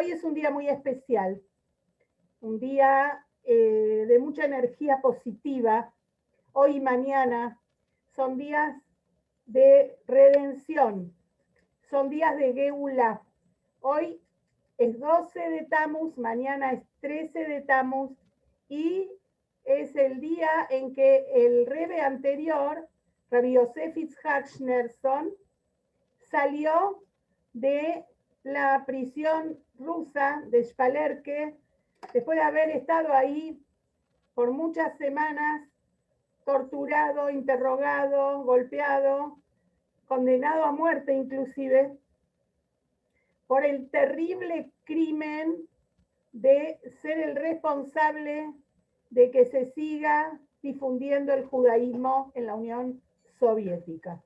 Hoy es un día muy especial, un día de mucha energía positiva. Hoy y mañana son días de redención, son días de Geulá. Hoy es 12 de Tammuz, mañana es 13 de Tammuz y es el día en que el Rebbe anterior, Rabbi Yosef Yitzhak Schneerson, salió de la prisión rusa de Shpalerke, después de haber estado ahí por muchas semanas, torturado, interrogado, golpeado, condenado a muerte inclusive, por el terrible crimen de ser el responsable de que se siga difundiendo el judaísmo en la Unión Soviética.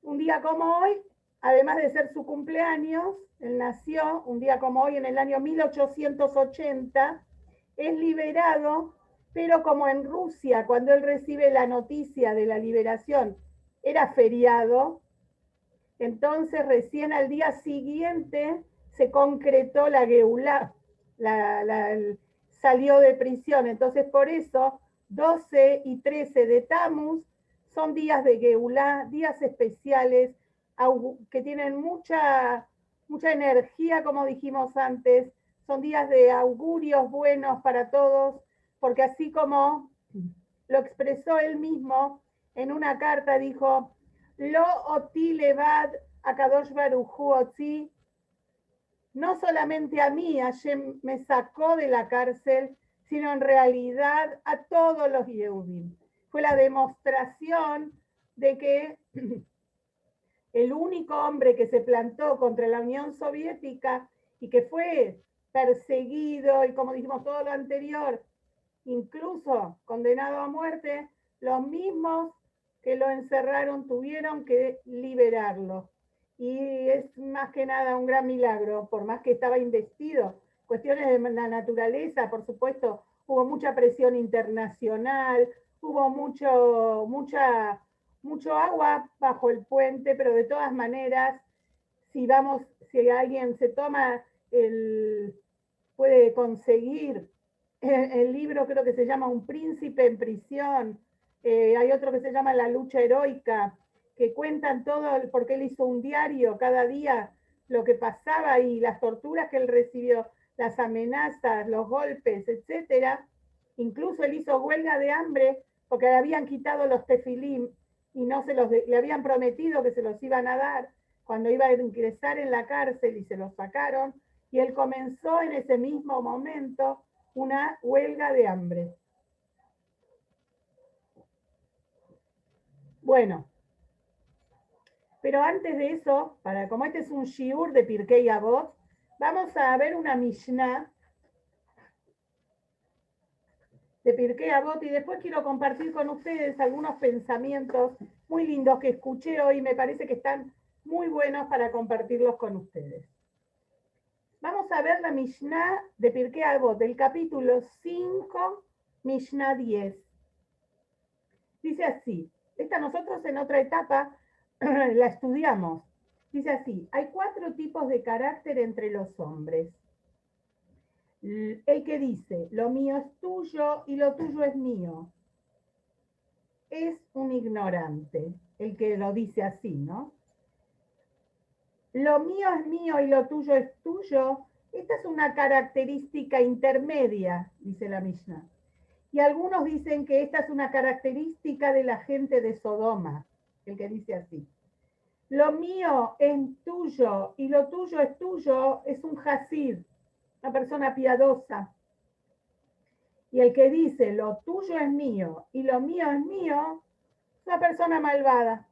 Un día como hoy, además de ser su cumpleaños, él nació un día como hoy en el año 1880, es liberado, pero como en Rusia, cuando él recibe la noticia de la liberación, era feriado, entonces recién al día siguiente se concretó la Geulá, salió de prisión. Entonces por eso 12 y 13 de Tammuz son días de Geulá, días especiales que tienen mucha energía, como dijimos antes, son días de augurios buenos para todos, porque así como lo expresó él mismo en una carta, dijo: Lo oti levad akadosh baruj hu otzi, no solamente a mí Hashem me sacó de la cárcel, sino en realidad a todos los Yehudim. Fue la demostración de que el único hombre que se plantó contra la Unión Soviética y que fue perseguido y, como dijimos todo lo anterior, incluso condenado a muerte, los mismos que lo encerraron tuvieron que liberarlo. Y es más que nada un gran milagro, por más que estaba investido. Cuestiones de la naturaleza, por supuesto, hubo mucha presión internacional, hubo mucho agua bajo el puente, pero de todas maneras, si alguien se toma puede conseguir el libro, creo que se llama Un príncipe en prisión, hay otro que se llama La lucha heroica, que cuentan todo, porque él hizo un diario cada día, lo que pasaba y las torturas que él recibió, las amenazas, los golpes, etcétera. Incluso él hizo huelga de hambre porque le habían quitado los tefilim y le habían prometido que se los iban a dar cuando iba a ingresar en la cárcel y se los sacaron, y él comenzó en ese mismo momento una huelga de hambre. Bueno, pero antes de eso, como este es un shiur de Pirkei Avot, vamos a ver una Mishnah de Pirkei Avot y después quiero compartir con ustedes algunos pensamientos muy lindos que escuché hoy y me parece que están muy buenos para compartirlos con ustedes. Vamos a ver la Mishnah de Pirkei Avot, del capítulo 5, Mishnah 10. Dice así, nosotros en otra etapa la estudiamos. Dice así: hay 4 tipos de carácter entre los hombres. El que dice, lo mío es tuyo y lo tuyo es mío, es un ignorante, el que lo dice así, ¿no? Lo mío es mío y lo tuyo es tuyo, esta es una característica intermedia, dice la Mishnah. Y algunos dicen que esta es una característica de la gente de Sodoma, el que dice así. Lo mío es tuyo y lo tuyo es tuyo, es un hasid, una persona piadosa. Y el que dice, lo tuyo es mío y lo mío es mío, es una persona malvada.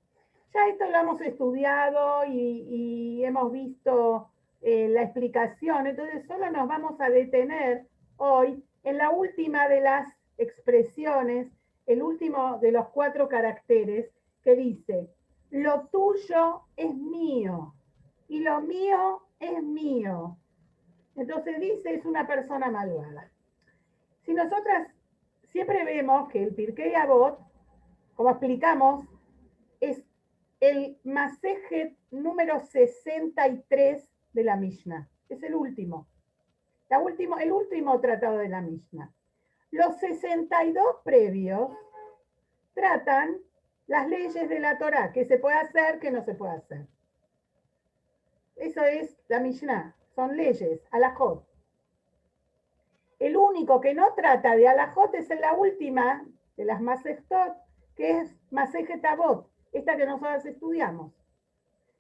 Ya esto lo hemos estudiado y hemos visto la explicación, entonces solo nos vamos a detener hoy en la última de las expresiones, el último de los 4 caracteres, que dice, lo tuyo es mío y lo mío es mío. Entonces dice, es una persona malvada. Si nosotras siempre vemos que el Pirkei Avot, como explicamos, es el Masejet número 63 de la Mishnah. Es el último. El último tratado de la Mishnah. Los 62 previos tratan las leyes de la Torá, qué se puede hacer, qué no se puede hacer. Eso es la Mishnah, son leyes, halajot. El único que no trata de halajot es en la última de las Masechtot, que es Masejet Avot, esta que nosotros estudiamos,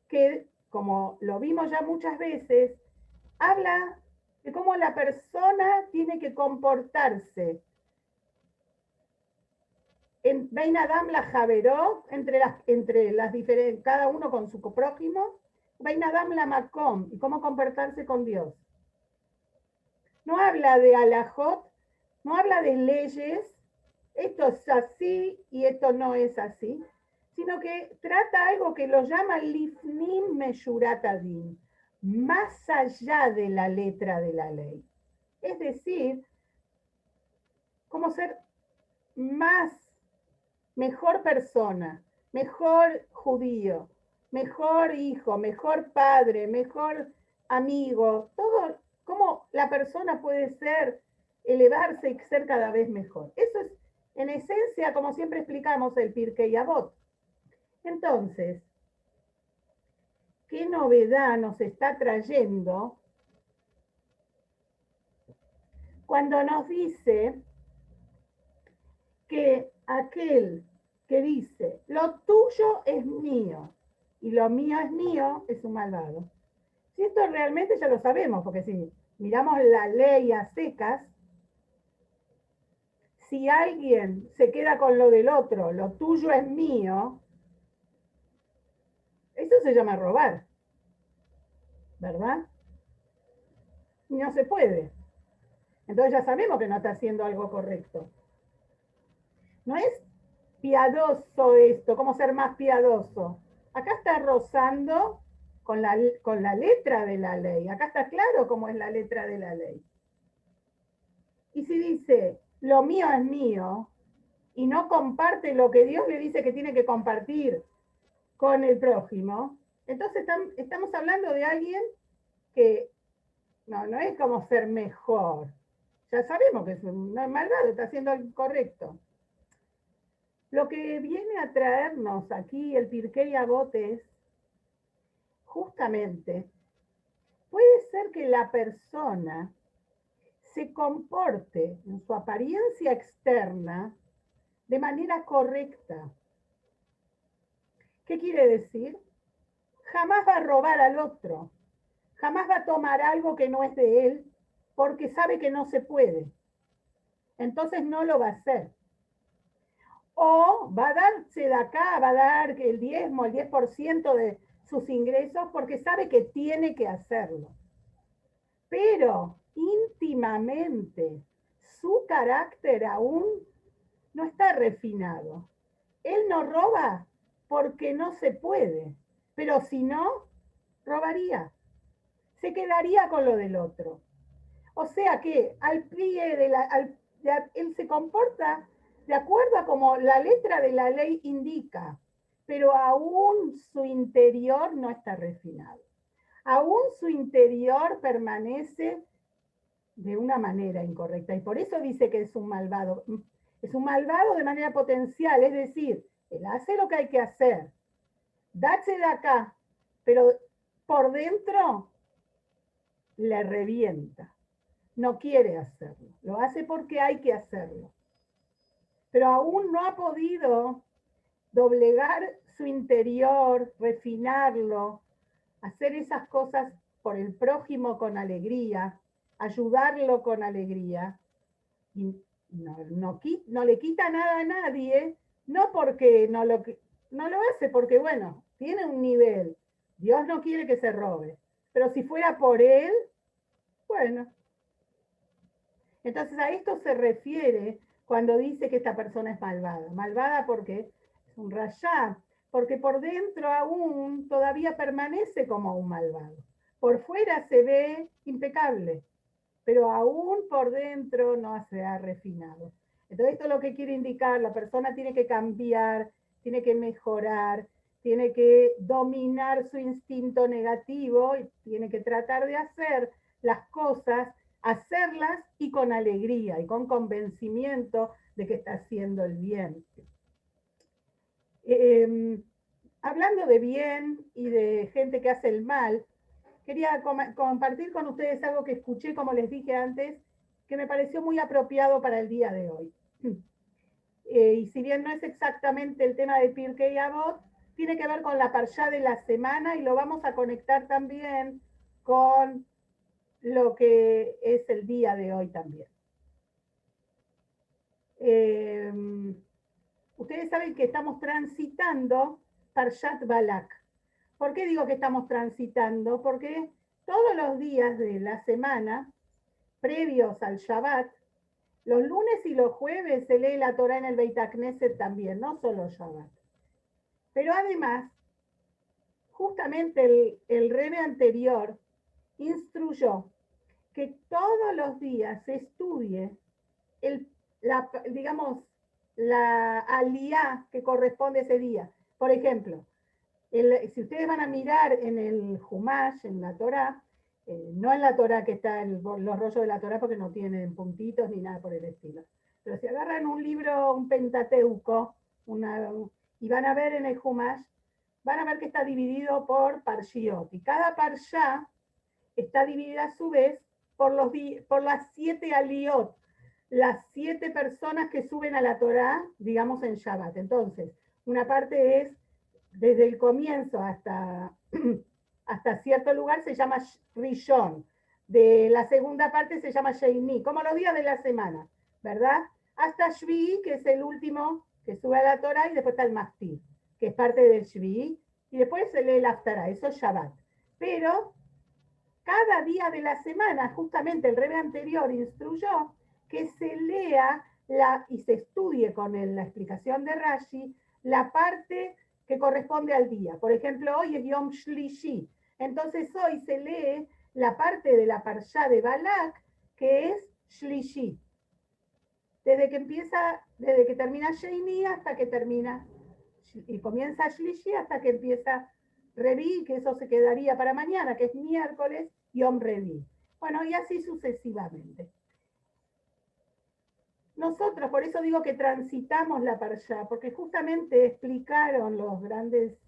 que como lo vimos ya muchas veces, habla de cómo la persona tiene que comportarse en Bein Adam la Javeró, entre las diferentes, cada uno con su prójimo, Bein Adam la Makom, y cómo comportarse con Dios. No habla de halajot, no habla de leyes, esto es así y esto no es así, sino que trata algo que lo llama Lifnim Meshurat Adin, más allá de la letra de la ley. Es decir, cómo ser mejor persona, mejor judío, mejor hijo, mejor padre, mejor amigo, todo, cómo la persona puede elevarse y ser cada vez mejor. Eso es, en esencia, como siempre explicamos, el Pirkei Avot. Entonces, ¿qué novedad nos está trayendo cuando nos dice que aquel que dice, lo tuyo es mío y lo mío es mío, es un malvado? Si esto realmente ya lo sabemos, porque si miramos la ley a secas, si alguien se queda con lo del otro, lo tuyo es mío, eso se llama robar, ¿verdad? Y no se puede. Entonces ya sabemos que no está haciendo algo correcto. No es piadoso esto, cómo ser más piadoso. Acá está rozando con la letra de la ley. Acá está claro cómo es la letra de la ley. Y si dice, lo mío es mío, y no comparte lo que Dios le dice que tiene que compartir con el prójimo, entonces estamos hablando de alguien que no es como ser mejor. Ya sabemos que no es malvado, está haciendo algo correcto. Lo que viene a traernos aquí el Pirkei Avot es justamente, puede ser que la persona se comporte en su apariencia externa de manera correcta. ¿Qué quiere decir? Jamás va a robar al otro, jamás va a tomar algo que no es de él, porque sabe que no se puede. Entonces no lo va a hacer. O va a darse de acá, va a dar el 10% de sus ingresos porque sabe que tiene que hacerlo. Pero íntimamente su carácter aún no está refinado. Él no roba porque no se puede, pero si no, robaría. Se quedaría con lo del otro. O sea que al pie de él se comporta de acuerdo a como la letra de la ley indica, pero aún su interior no está refinado. Aún su interior permanece de una manera incorrecta. Y por eso dice que es un malvado. Es un malvado de manera potencial, es decir, él hace lo que hay que hacer, darse de acá, pero por dentro le revienta. No quiere hacerlo, lo hace porque hay que hacerlo. Pero aún no ha podido doblegar su interior, refinarlo, hacer esas cosas por el prójimo con alegría, ayudarlo con alegría. Y no le quita nada a nadie, no porque no lo hace, porque bueno, tiene un nivel. Dios no quiere que se robe. Pero si fuera por él, bueno. Entonces a esto se refiere cuando dice que esta persona es malvada. Malvada porque es un rayá, porque por dentro aún todavía permanece como un malvado. Por fuera se ve impecable, pero aún por dentro no se ha refinado. Entonces esto es lo que quiere indicar, la persona tiene que cambiar, tiene que mejorar, tiene que dominar su instinto negativo y tiene que tratar de hacer las cosas, hacerlas y con alegría y con convencimiento de que está haciendo el bien. Hablando de bien y de gente que hace el mal, quería compartir con ustedes algo que escuché, como les dije antes, que me pareció muy apropiado para el día de hoy. Y si bien no es exactamente el tema de Pirkei Avot, tiene que ver con la parshá de la semana y lo vamos a conectar también con lo que es el día de hoy también. Ustedes saben que estamos transitando Parshat Balak. ¿Por qué digo que estamos transitando? Porque todos los días de la semana, previos al Shabbat, los lunes y los jueves se lee la Torah en el Beit HaKnesset también, no solo Shabbat. Pero además, justamente el Rebbe anterior instruyó que todos los días se estudie digamos, la aliyá que corresponde a ese día. Por ejemplo, si ustedes van a mirar en el Humash, en la Torah, no en la Torah que está en los rollos de la Torah porque no tienen puntitos ni nada por el estilo, pero si agarran un libro, un Pentateuco, y van a ver en el Humash, van a ver que está dividido por Parshiot, y cada Parshá está dividida a su vez por las 7 aliot, las 7 personas que suben a la Torá, digamos en Shabbat. Entonces, una parte es desde el comienzo hasta cierto lugar se llama Rishon. De la segunda parte se llama Sheini, como los días de la semana, ¿verdad? Hasta Shvi, que es el último que sube a la Torá, y después está el Maftir, que es parte del Shvi, y después se lee el Haftarah, eso es Shabbat. Pero cada día de la semana, justamente el Rebbe anterior instruyó que se lea y se estudie con la explicación de Rashi la parte que corresponde al día. Por ejemplo, hoy es Yom Shlishi. Entonces hoy se lee la parte de la Parshá de Balak, que es Shlishi. Desde que termina Sheini hasta que termina, y comienza Shlishi hasta que empieza Revi, que eso se quedaría para mañana, que es miércoles, Yom Revi. Bueno, y así sucesivamente. Nosotros, por eso digo que transitamos la Parshá, porque justamente explicaron los grandes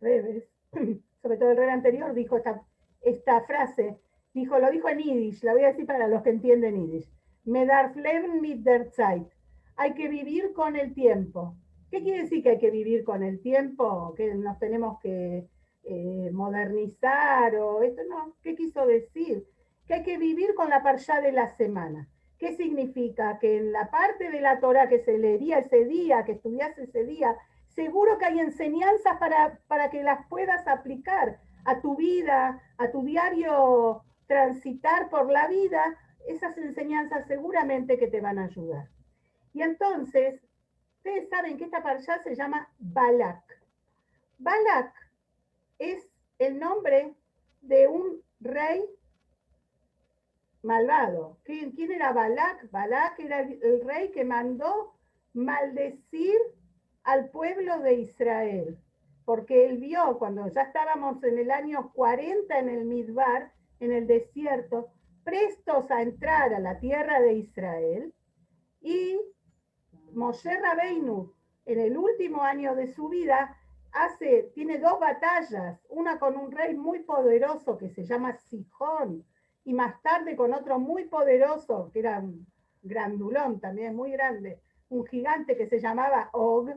rebes, sobre todo el rebe anterior, dijo esta frase, lo dijo en Yiddish, la voy a decir para los que entienden Yiddish. Me darf leben mit der Zeit. Hay que vivir con el tiempo. ¿Qué quiere decir que hay que vivir con el tiempo? ¿Que nos tenemos que modernizar o esto? No, ¿qué quiso decir? Que hay que vivir con la parshá de la semana. ¿Qué significa? Que en la parte de la Torah que se leería ese día, que estudias ese día, seguro que hay enseñanzas para que las puedas aplicar a tu vida, a tu diario transitar por la vida. Esas enseñanzas seguramente que te van a ayudar. Y entonces, ustedes saben que esta parshá se llama Balak. Balak es el nombre de un rey malvado. ¿Quién era Balak? Balak era el rey que mandó maldecir al pueblo de Israel, porque él vio, cuando ya estábamos en el año 40 en el Midbar, en el desierto, prestos a entrar a la tierra de Israel, y Moshe Rabbeinu, en el último año de su vida, tiene 2 batallas, una con un rey muy poderoso que se llama Sihón, y más tarde con otro muy poderoso, que era un grandulón también, muy grande, un gigante que se llamaba Og,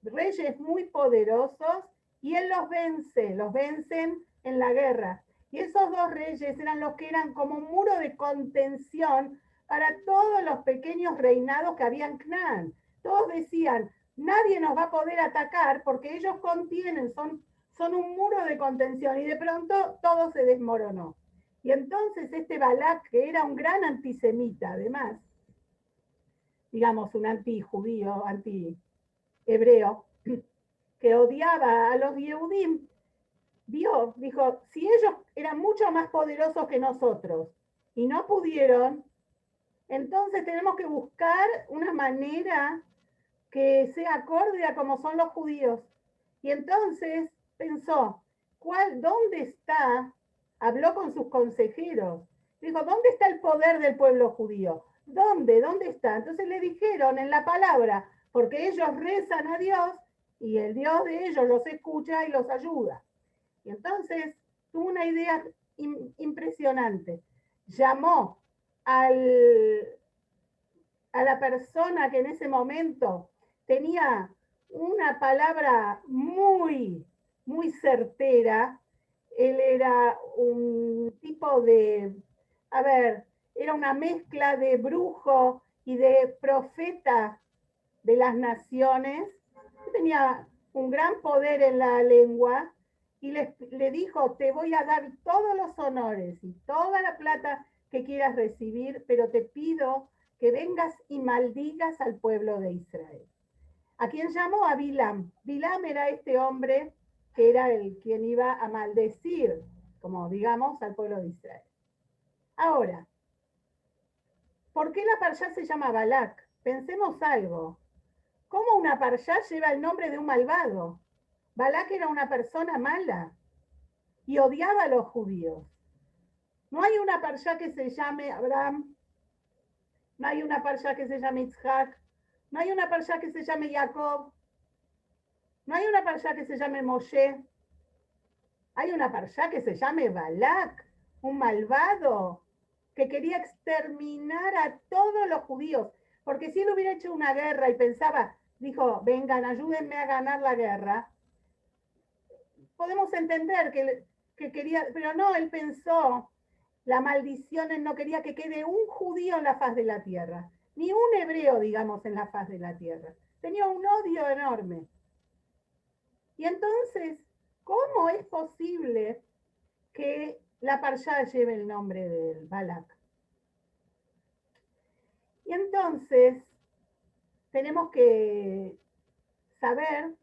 reyes muy poderosos, y él los vencen en la guerra. Y esos 2 reyes eran los que eran como un muro de contención para todos los pequeños reinados que había en Canaán. Todos decían, nadie nos va a poder atacar porque ellos contienen, son un muro de contención, y de pronto todo se desmoronó. Y entonces este Balak, que era un gran antisemita además, digamos un antijudío, antihebreo, que odiaba a los Yehudim, dijo, si ellos eran mucho más poderosos que nosotros y no pudieron, entonces tenemos que buscar una manera que sea acorde a como son los judíos. Y entonces pensó, ¿dónde está? Habló con sus consejeros Dijo, ¿dónde está el poder del pueblo judío? ¿Dónde? ¿Dónde está? Entonces le dijeron en la palabra, porque ellos rezan a Dios y el Dios de ellos los escucha y los ayuda. Y entonces tuvo una idea impresionante. Llamó al, a la persona que en ese momento tenía una palabra muy certera. Él era un tipo de, a ver, era una mezcla de brujo y de profeta de las naciones. Tenía un gran poder en la lengua y le dijo, te voy a dar todos los honores y toda la plata que quieras recibir, pero te pido que vengas y maldigas al pueblo de Israel. ¿A quién llamó? A Bilam. Bilam era este hombre que era el quien iba a maldecir, como digamos, al pueblo de Israel. Ahora, ¿por qué la parshá se llama Balak? Pensemos algo. ¿Cómo una parshá lleva el nombre de un malvado? Balak era una persona mala y odiaba a los judíos. No hay una parshá que se llame Abraham, no hay una parshá que se llame Isaac, no hay una parshá que se llame Jacob, no hay una parshá que se llame Moshe, hay una parshá que se llame Balak, un malvado que quería exterminar a todos los judíos, porque si él hubiera hecho una guerra y pensaba, dijo, vengan, ayúdenme a ganar la guerra, podemos entender que quería, pero no, él pensó, la maldición, él no quería que quede un judío en la faz de la tierra, ni un hebreo, digamos, en la faz de la tierra. Tenía un odio enorme. Y entonces, ¿cómo es posible que la parshá lleve el nombre del Balak? Y entonces, tenemos que saber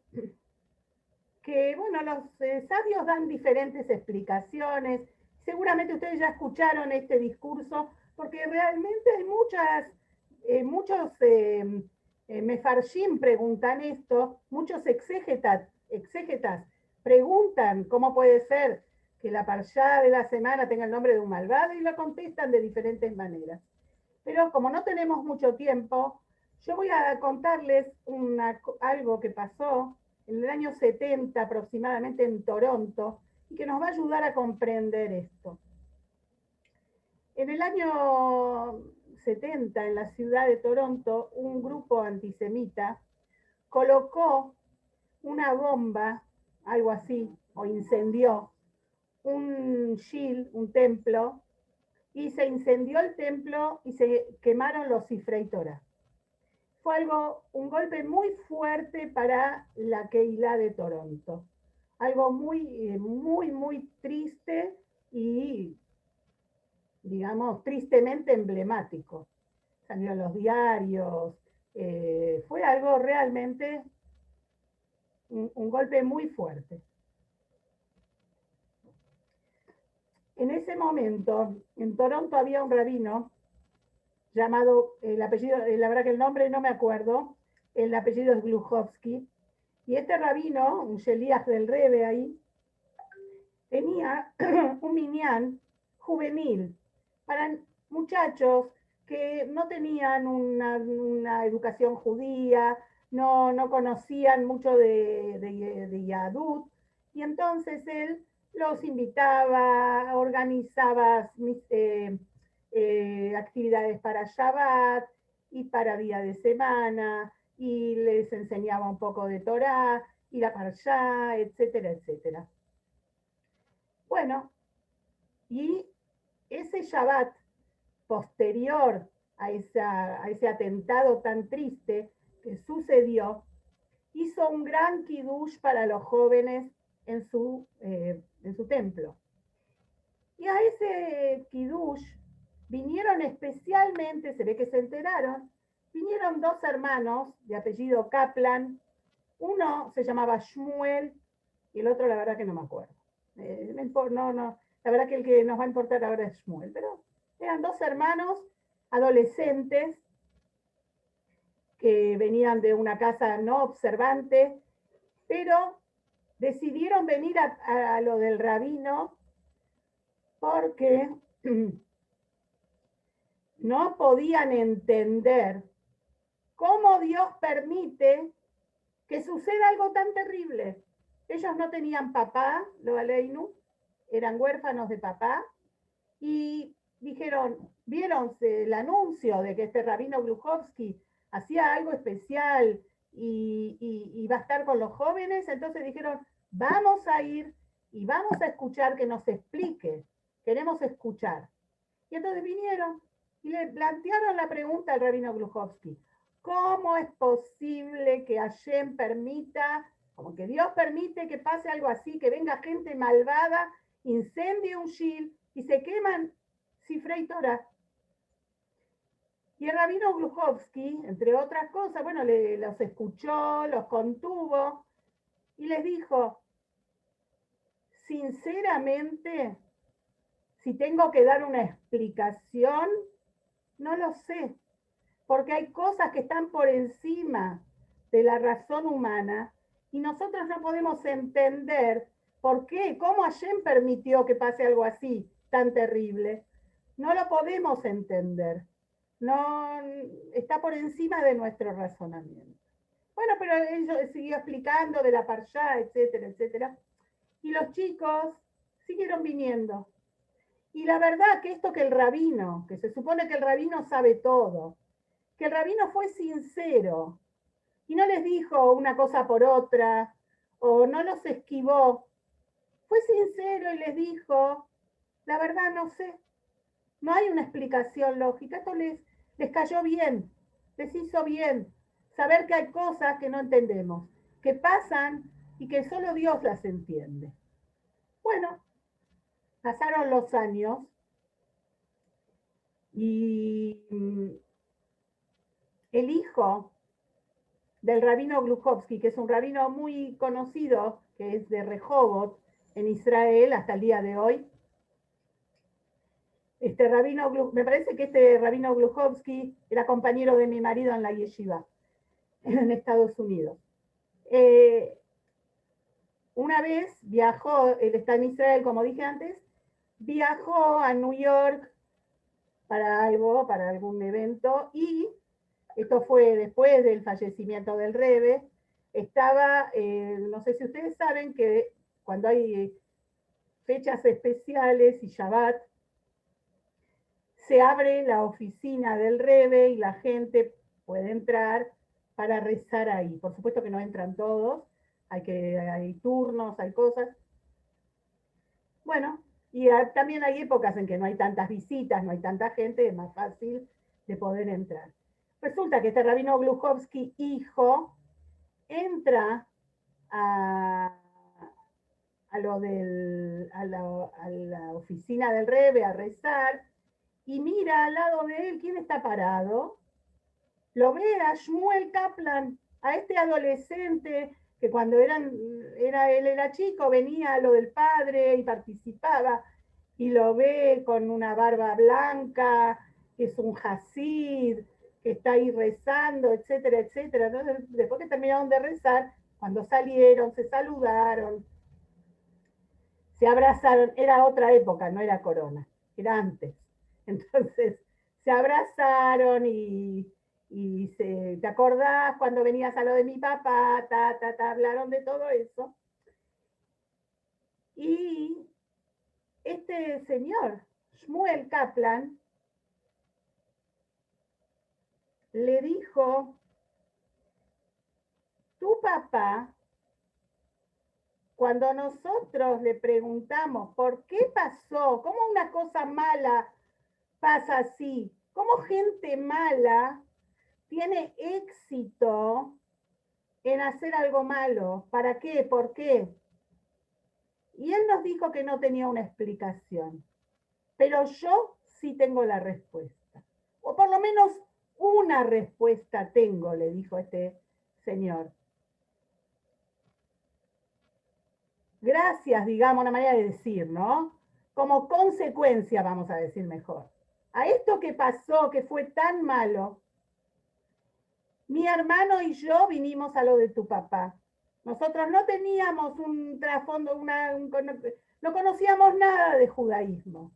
que, bueno, los sabios dan diferentes explicaciones. Seguramente ustedes ya escucharon este discurso, porque realmente hay muchos mefarshim preguntan esto, muchos exégetas preguntan cómo puede ser que la parshá de la semana tenga el nombre de un malvado y lo contestan de diferentes maneras. Pero como no tenemos mucho tiempo, yo voy a contarles algo que pasó en el año 70 aproximadamente en Toronto y que nos va a ayudar a comprender esto. En el año 70, en la ciudad de Toronto, un grupo antisemita colocó una bomba, algo así, o incendió un shil, un templo, y se incendió el templo y se quemaron los Sifrei Torah. Fue un golpe muy fuerte para la Keilah de Toronto. Algo muy triste y, digamos, tristemente emblemático. Salió en los diarios, fue algo realmente, un golpe muy fuerte. En ese momento, en Toronto había un rabino llamado, el apellido, la verdad que el nombre no me acuerdo, el apellido es Gluchowski, y este rabino, un sheliach del Rebbe ahí, tenía un minyan juvenil para muchachos que no tenían una educación judía, no conocían mucho de Yahadut, y entonces él los invitaba, organizaba actividades para Shabbat y para día de semana, y les enseñaba un poco de Torah y la Parshá, etcétera, etcétera. Bueno, y ese Shabbat posterior a ese atentado tan triste que sucedió, hizo un gran kiddush para los jóvenes en su templo. Y a ese kiddush vinieron especialmente, se ve que se enteraron, vinieron dos hermanos de apellido Kaplan. Uno se llamaba Shmuel y el otro la verdad que no me acuerdo. La verdad que el que nos va a importar ahora es Shmuel, pero eran dos hermanos adolescentes que venían de una casa no observante, pero decidieron venir a lo del rabino porque no podían entender cómo Dios permite que suceda algo tan terrible. Ellos no tenían papá, lo Aleinu, eran huérfanos de papá, y dijeron, vieron el anuncio de que este rabino Gluchowski hacía algo especial y va a estar con los jóvenes, entonces dijeron, vamos a ir y vamos a escuchar que nos explique, queremos escuchar. Y entonces vinieron y le plantearon la pregunta al rabino Gluchowski, ¿cómo es posible que Hashem permita, como que Dios permite que pase algo así, que venga gente malvada, incendie un shil y se queman Sifrei Torah? Y el rabino Gluchowski, entre otras cosas, bueno, los escuchó, los contuvo y les dijo, sinceramente, si tengo que dar una explicación, no lo sé, porque hay cosas que están por encima de la razón humana y nosotros no podemos entender por qué, cómo Hashem permitió que pase algo así tan terrible. No lo podemos entender. No está por encima de nuestro razonamiento. Bueno, pero él siguió explicando de la parshá, etcétera, etcétera. Y los chicos siguieron viniendo. Y la verdad que esto que el rabino, que se supone que el rabino sabe todo, que el rabino fue sincero y no les dijo una cosa por otra o no los esquivó, fue sincero y les dijo, la verdad no sé, no hay una explicación lógica, esto les cayó bien, les hizo bien saber que hay cosas que no entendemos, que pasan y que solo Dios las entiende. Bueno, pasaron los años y el hijo del rabino Gluchowski, que es un rabino muy conocido, que es de Rehovot, en Israel, hasta el día de hoy. Me parece que este rabino Gluchowski era compañero de mi marido en la yeshiva, en Estados Unidos. Una vez viajó, él está en Israel, como dije antes, viajó a New York para algún evento, y esto fue después del fallecimiento del Rebbe. Estaba, no sé si ustedes saben que cuando hay fechas especiales y Shabbat, se abre la oficina del Rebbe y la gente puede entrar para rezar ahí. Por supuesto que no entran todos, hay turnos, hay cosas. Bueno, y también hay épocas en que no hay tantas visitas, no hay tanta gente, es más fácil de poder entrar. Resulta que este rabino Gluchowski, hijo, entra a, la oficina del Rebbe a rezar y mira al lado de él, ¿quién está parado? Lo ve a Shmuel Kaplan, a este adolescente que cuando él era chico venía a lo del padre y participaba, y lo ve con una barba blanca, que es un hasid, que está ahí rezando, etcétera, etcétera. Entonces, después que terminaron de rezar, cuando salieron, se saludaron, se abrazaron, era otra época, no era corona, era antes. Entonces, se abrazaron ¿te acordás cuando venías a lo de mi papá? Hablaron de todo eso. Y este señor, Shmuel Kaplan, le dijo, tu papá, cuando nosotros le preguntamos por qué pasó, cómo una cosa mala pasa así, cómo gente mala tiene éxito en hacer algo malo, ¿para qué? ¿Por qué? Y él nos dijo que no tenía una explicación, pero yo sí tengo la respuesta, o por lo menos una respuesta tengo, le dijo este señor. Gracias, digamos, una manera de decir, ¿no? Como consecuencia, vamos a decir mejor, a esto que pasó, que fue tan malo, mi hermano y yo vinimos a lo de tu papá. Nosotros no teníamos un trasfondo, no conocíamos nada de judaísmo.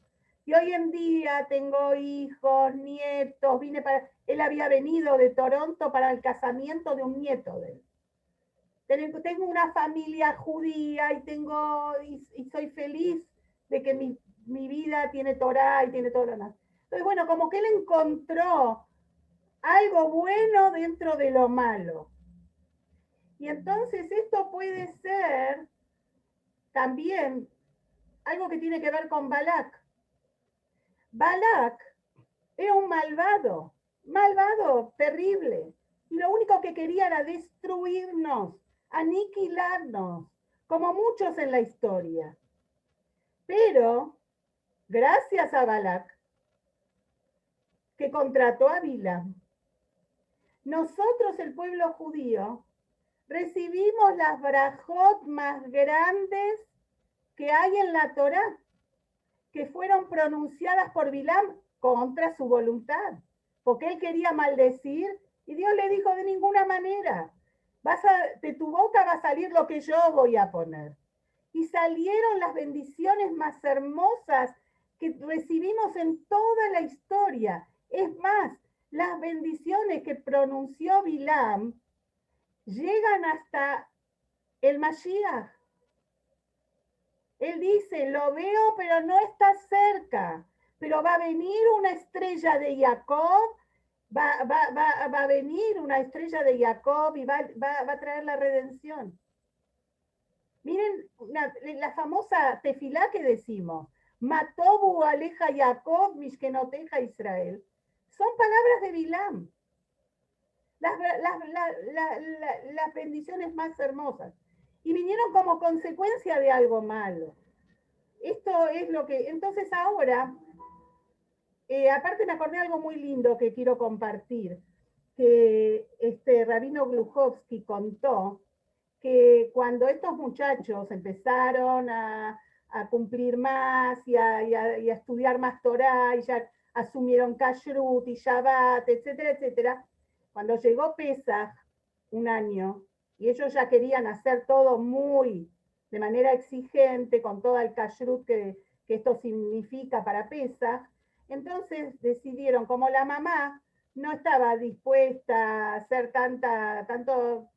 Y hoy en día tengo hijos, nietos, él había venido de Toronto para el casamiento de un nieto de él. Tengo una familia judía y soy feliz de que mi vida tiene Torah y tiene todo lo demás. Entonces, bueno, como que él encontró algo bueno dentro de lo malo. Y entonces esto puede ser también algo que tiene que ver con Balak. Balak era un malvado, terrible. Y lo único que quería era destruirnos, aniquilarnos, como muchos en la historia. Pero, gracias a Balak, que contrató a Bilam, nosotros, el pueblo judío, recibimos las brajot más grandes que hay en la Torá, que fueron pronunciadas por Bilam contra su voluntad, porque él quería maldecir y Dios le dijo de ninguna manera, de tu boca va a salir lo que yo voy a poner. Y salieron las bendiciones más hermosas que recibimos en toda la historia. Es más, las bendiciones que pronunció Bilam llegan hasta el Mashiach. Él dice, lo veo, pero no está cerca. Pero va a venir una estrella de Jacob, va a venir una estrella de Jacob y va a traer la redención. Miren la famosa tefilá que decimos, Matobu aleja Jacob, Mishkenoteja Israel. Son palabras de Bilam. Las bendiciones más hermosas. Y vinieron como consecuencia de algo malo. Esto es lo que... Entonces ahora, aparte me acordé de algo muy lindo que quiero compartir, que Rabino Gluchovsky contó, que cuando estos muchachos empezaron a cumplir más y a estudiar más Torah y ya asumieron Kashrut y Shabbat, etcétera, etcétera, cuando llegó Pesach, un año, y ellos ya querían hacer todo muy de manera exigente, con todo el Kashrut que esto significa para Pesach, entonces decidieron, como la mamá no estaba dispuesta a hacer tanto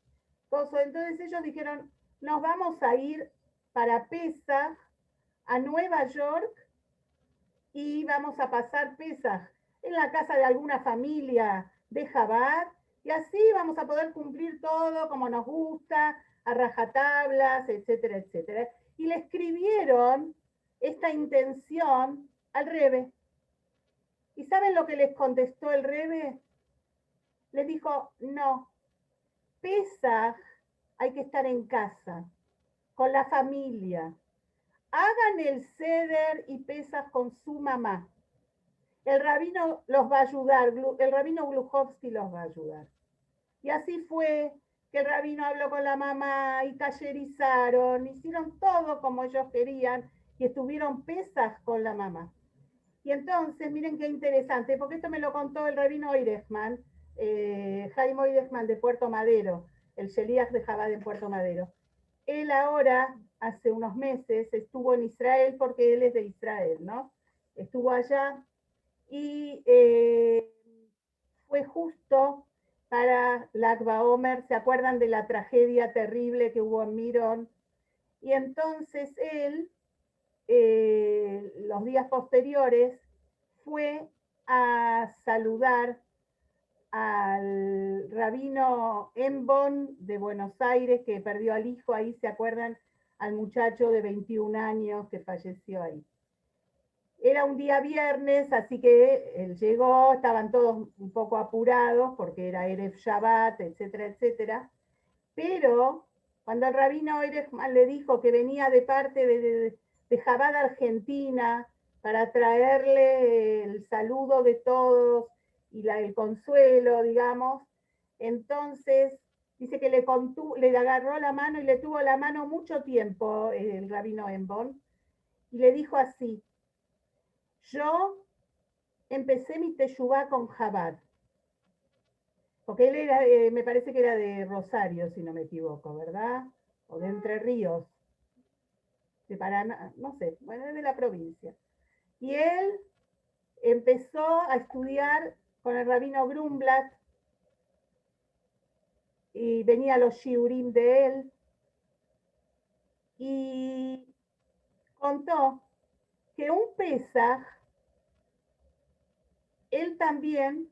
cosa, entonces ellos dijeron, nos vamos a ir para Pesach a Nueva York y vamos a pasar Pesach en la casa de alguna familia de Chabad y así vamos a poder cumplir todo como nos gusta, a rajatablas, etcétera, etcétera. Y le escribieron esta intención al Rebe. ¿Y saben lo que les contestó el Rebe? Les dijo, no, Pesach hay que estar en casa, con la familia. Hagan el ceder y Pesach con su mamá. El rabino los va a ayudar, el rabino Gluchovsky los va a ayudar. Y así fue que el rabino habló con la mamá y callerizaron, hicieron todo como ellos querían y estuvieron Pesach con la mamá. Y entonces, miren qué interesante, porque esto me lo contó el rabino Oirechman, Jaime Oirechman de Puerto Madero, el Sheliach de Chabad en Puerto Madero. Él ahora, hace unos meses, estuvo en Israel porque él es de Israel, ¿no? Estuvo allá y fue justo para Lag BaOmer, ¿se acuerdan de la tragedia terrible que hubo en Mirón? Y entonces él, los días posteriores, fue a saludar al rabino Embon de Buenos Aires, que perdió al hijo, ahí se acuerdan, al muchacho de 21 años que falleció ahí. Era un día viernes, así que él llegó, estaban todos un poco apurados porque era Erev Shabbat, etcétera, etcétera. Pero cuando el rabino Oirechman le dijo que venía de parte de Chabad Argentina para traerle el saludo de todos y el consuelo, digamos, entonces dice que le agarró la mano y le tuvo la mano mucho tiempo el rabino Embon y le dijo así, yo empecé mi teshuvá con Chabad, porque él era, me parece que era de Rosario, si no me equivoco, ¿verdad? O de Entre Ríos, de Paraná, no sé, bueno, es de la provincia. Y él empezó a estudiar con el rabino Grumblat y venía a los shiurim de él y contó que un Pesaj él también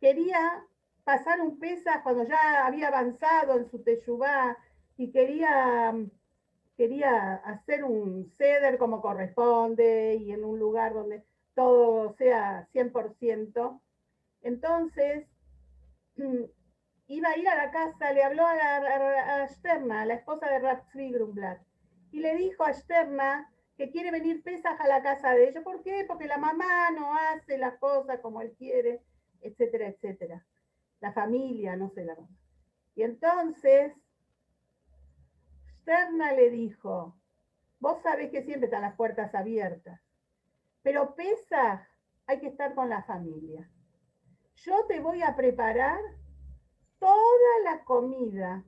quería pasar un Pesaj cuando ya había avanzado en su teshuvá y quería hacer un ceder como corresponde y en un lugar donde todo sea 100%. Entonces, iba a ir a la casa, le habló a Sternma, la esposa de Rav Tzvi Grumblat, y le dijo a Sternma que quiere venir Pesaj a la casa de ellos. ¿Por qué? Porque la mamá no hace las cosas como él quiere, etcétera, etcétera. La familia, no sé la cosa. Y entonces Sternma le dijo, vos sabés que siempre están las puertas abiertas, pero Pesaj hay que estar con la familia. Yo te voy a preparar toda la comida,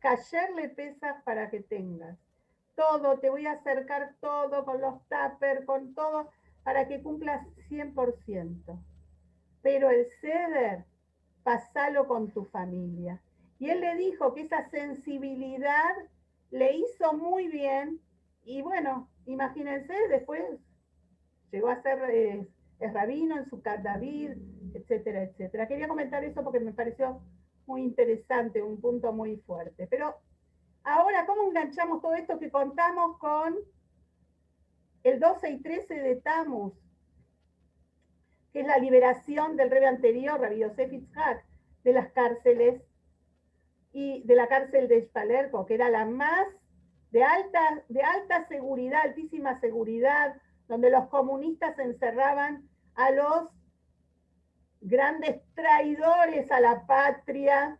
kasher le Pesaj para que tengas. Todo, te voy a acercar todo con los tuppers, con todo, para que cumplas 100%. Pero el ceder, pasalo con tu familia. Y él le dijo que esa sensibilidad le hizo muy bien. Y bueno, imagínense, después llegó a ser rabino en su Kat David, etcétera, etcétera. Quería comentar eso porque me pareció muy interesante, un punto muy fuerte. Pero ahora, ¿cómo enganchamos todo esto que contamos con el 12 y 13 de Tammuz, que es la liberación del rey anterior, Rabbi Yosef Yitzhak, de las cárceles y de la cárcel de Shpalerco, que era la más de alta seguridad, altísima seguridad, donde los comunistas encerraban a los grandes traidores a la patria,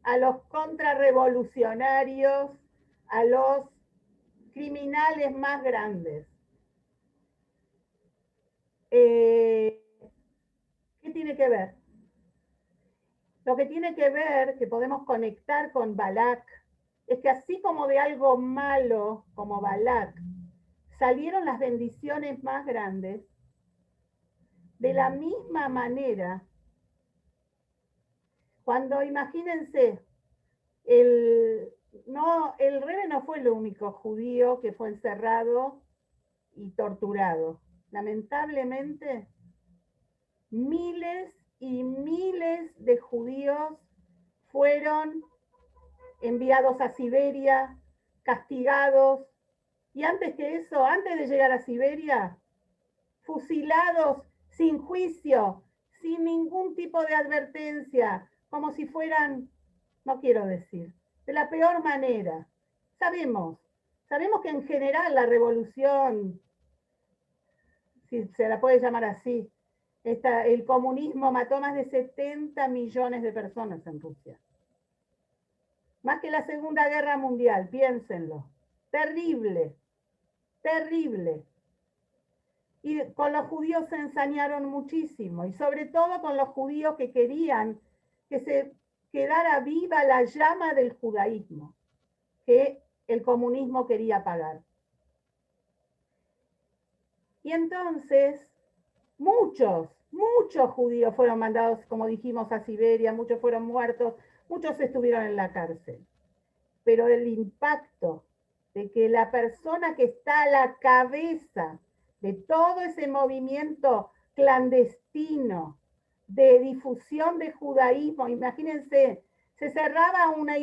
a los contrarrevolucionarios, a los criminales más grandes. ¿Qué tiene que ver? Lo que tiene que ver, que podemos conectar con Balak, es que así como de algo malo como Balak salieron las bendiciones más grandes, de la misma manera, cuando imagínense, el Rebbe no fue el único judío que fue encerrado y torturado. Lamentablemente, miles y miles de judíos fueron enviados a Siberia, castigados, y antes que eso, antes de llegar a Siberia, fusilados sin juicio, sin ningún tipo de advertencia, como si fueran, no quiero decir, de la peor manera. Sabemos que en general la revolución, si se la puede llamar así, el comunismo mató más de 70 millones de personas en Rusia. Más que la Segunda Guerra Mundial, piénsenlo. Terrible, terrible. Y con los judíos se ensañaron muchísimo, y sobre todo con los judíos que querían que se quedara viva la llama del judaísmo, que el comunismo quería apagar. Y entonces, muchos judíos fueron mandados, como dijimos, a Siberia, muchos fueron muertos, muchos estuvieron en la cárcel. Pero el impacto de que la persona que está a la cabeza de todo ese movimiento clandestino de difusión de judaísmo, imagínense, se cerraba una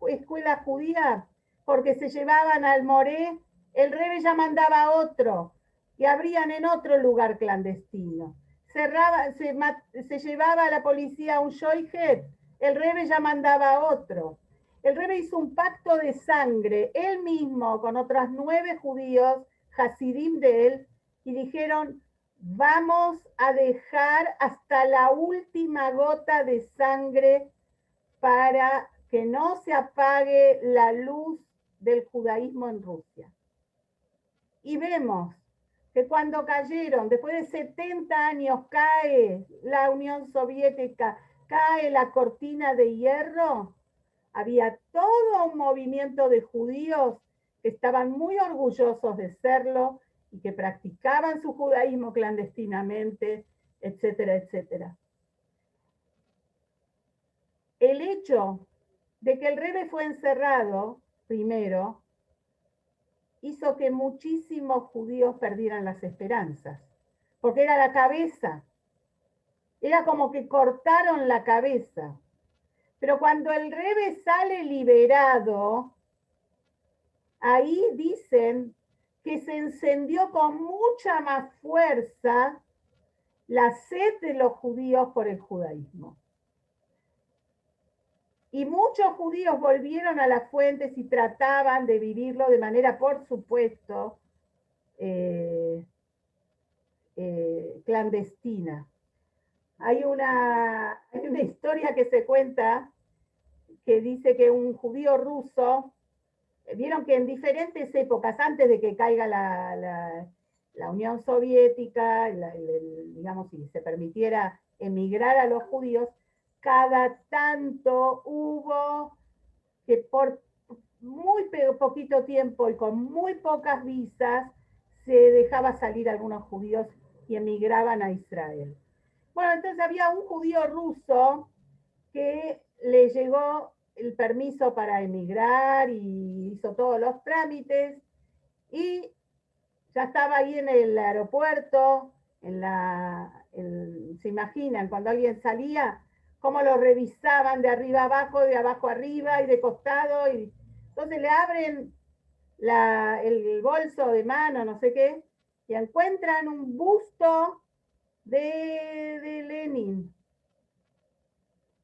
escuela judía porque se llevaban al Moré, el Rebbe ya mandaba otro y abrían en otro lugar clandestino. Se llevaba a la policía a un shoyhet, el Rebbe ya mandaba otro. El Rebbe hizo un pacto de sangre, él mismo, con otras 9 judíos, hasidim de él, y dijeron, vamos a dejar hasta la última gota de sangre para que no se apague la luz del judaísmo en Rusia. Y vemos que cuando cayeron, después de 70 años, cae la Unión Soviética, cae la cortina de hierro, había todo un movimiento de judíos que estaban muy orgullosos de serlo y que practicaban su judaísmo clandestinamente, etcétera, etcétera. El hecho de que el Rebbe fue encerrado primero hizo que muchísimos judíos perdieran las esperanzas, porque era la cabeza, era como que cortaron la cabeza. Pero cuando el Rebbe sale liberado, ahí dicen que se encendió con mucha más fuerza la sed de los judíos por el judaísmo. Y muchos judíos volvieron a las fuentes y trataban de vivirlo de manera, por supuesto, clandestina. Hay una historia que se cuenta que dice que un judío ruso, vieron que en diferentes épocas, antes de que caiga la Unión Soviética, digamos, si se permitiera emigrar a los judíos, cada tanto hubo que por muy poquito tiempo y con muy pocas visas se dejaba salir algunos judíos y emigraban a Israel. Bueno, entonces había un judío ruso que le llegó el permiso para emigrar y hizo todos los trámites y ya estaba ahí en el aeropuerto, se imaginan cuando alguien salía, cómo lo revisaban de arriba abajo, de abajo arriba y de costado, y entonces le abren el bolso de mano, no sé qué, y encuentran un busto de Lenin.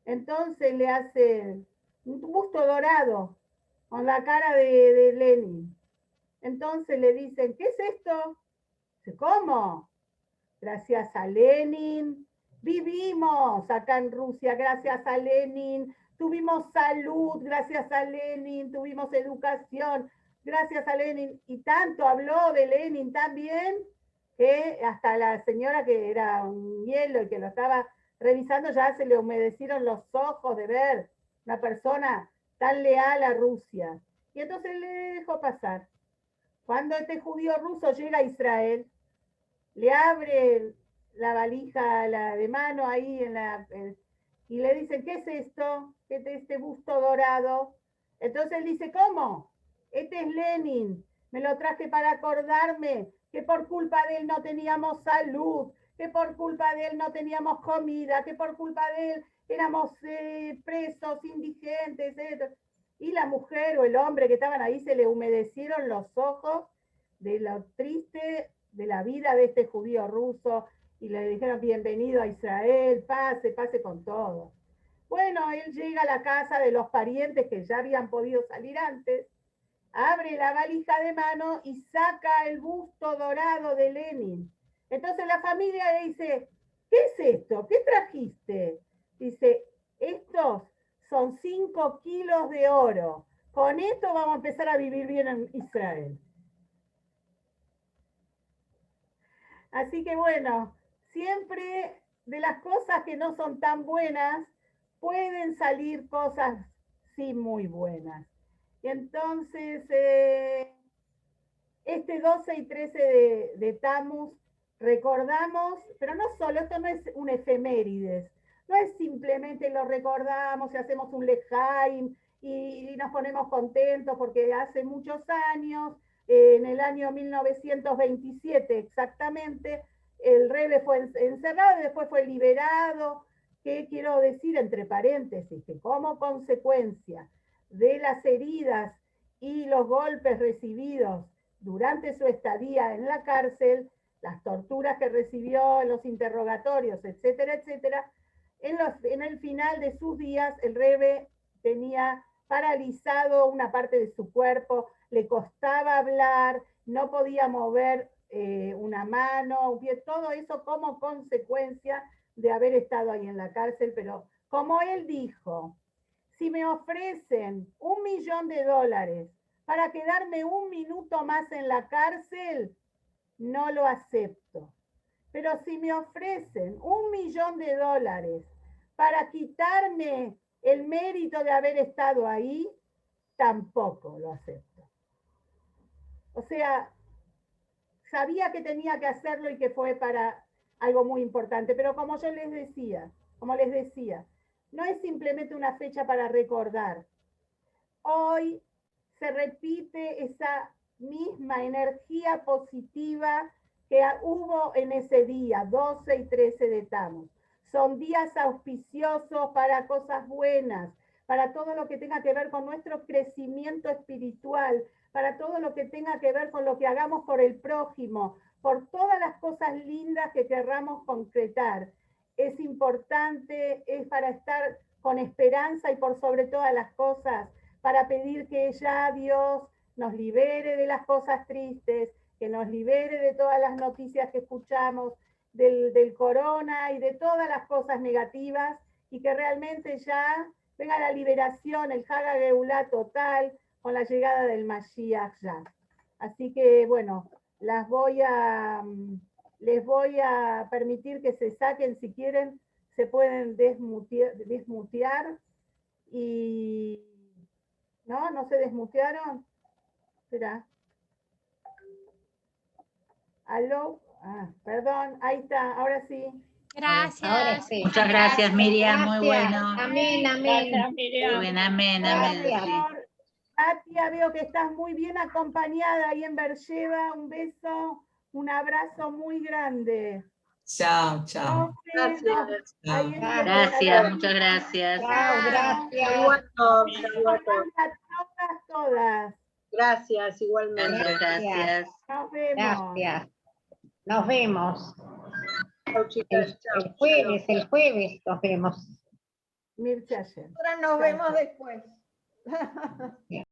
Entonces le hacen un busto dorado con la cara de Lenin. Entonces le dicen, ¿qué es esto? Dice, ¿cómo? Gracias a Lenin vivimos acá en Rusia, gracias a Lenin tuvimos salud, gracias a Lenin tuvimos educación, gracias a Lenin. Y tanto habló de Lenin también que hasta la señora que era un hielo y que lo estaba revisando ya se le humedecieron los ojos de ver una persona tan leal a Rusia. Y entonces le dejó pasar. Cuando este judío ruso llega a Israel, le abre la valija de mano ahí y le dicen, ¿qué es esto? ¿Qué es este busto dorado? Entonces él dice, ¿cómo? Este es Lenin, me lo traje para acordarme que por culpa de él no teníamos salud, que por culpa de él no teníamos comida, que por culpa de él éramos presos, indigentes, etc. Y la mujer o el hombre que estaban ahí se le humedecieron los ojos de lo triste de la vida de este judío ruso y le dijeron bienvenido a Israel, pase, pase con todo. Bueno, él llega a la casa de los parientes que ya habían podido salir antes, abre la valija de mano y saca el busto dorado de Lenin. Entonces la familia le dice, ¿qué es esto? ¿Qué trajiste? Dice, estos son 5 kilos de oro. Con esto vamos a empezar a vivir bien en Israel. Así que bueno, siempre de las cosas que no son tan buenas, pueden salir cosas sí muy buenas. Y entonces, este 12 y 13 de Tammuz recordamos, pero no solo, esto no es un efemérides, no es simplemente lo recordamos y hacemos un lejaim y nos ponemos contentos porque hace muchos años, en el año 1927 exactamente, el Rebbe fue encerrado y después fue liberado. ¿Qué quiero decir entre paréntesis? Que como consecuencia de las heridas y los golpes recibidos durante su estadía en la cárcel, las torturas que recibió en los interrogatorios, etcétera, etcétera, en el final de sus días el Rebbe tenía paralizado una parte de su cuerpo, le costaba hablar, no podía mover una mano, un pie, todo eso como consecuencia de haber estado ahí en la cárcel, pero como él dijo, si me ofrecen $1.000.000 para quedarme un minuto más en la cárcel, no lo acepto. Pero si me ofrecen $1.000.000 para quitarme el mérito de haber estado ahí, tampoco lo acepto. O sea, sabía que tenía que hacerlo y que fue para algo muy importante. Pero como yo les decía, no es simplemente una fecha para recordar. Hoy se repite esa misma energía positiva que hubo en ese día, 12 y 13 de Tamuz. Son días auspiciosos para cosas buenas, para todo lo que tenga que ver con nuestro crecimiento espiritual, para todo lo que tenga que ver con lo que hagamos por el prójimo, por todas las cosas lindas que querramos concretar. Es importante, es para estar con esperanza y por sobre todas las cosas, para pedir que ya Dios nos libere de las cosas tristes, que nos libere de todas las noticias que escuchamos del corona y de todas las cosas negativas, y que realmente ya venga la liberación, el Haga Geulá total, con la llegada del Mashiach ya. Así que, bueno, les voy a permitir que se saquen, si quieren, se pueden desmutear y... ¿No? ¿No se desmutearon? Espera. ¿Aló? Ah, perdón, ahí está, ahora sí. Gracias. Ahora sí. Muchas gracias, Miriam, muy Gracias. bueno. Amén, amén. Gracias, Miriam. Muy bien, amén, amén. Gracias. Sí. Katia, veo que estás muy bien acompañada ahí en Beersheba. Un beso, un abrazo muy grande. Chao, chao. Gracias. Ahí en Gracias, muchas gracias. Chao, gracias. Todas. Gracias, igualmente. Gracias. Nos vemos. Gracias. Nos vemos. Chao, chicas. Chao. El jueves nos vemos. Mircea Shem. Ahora nos vemos después.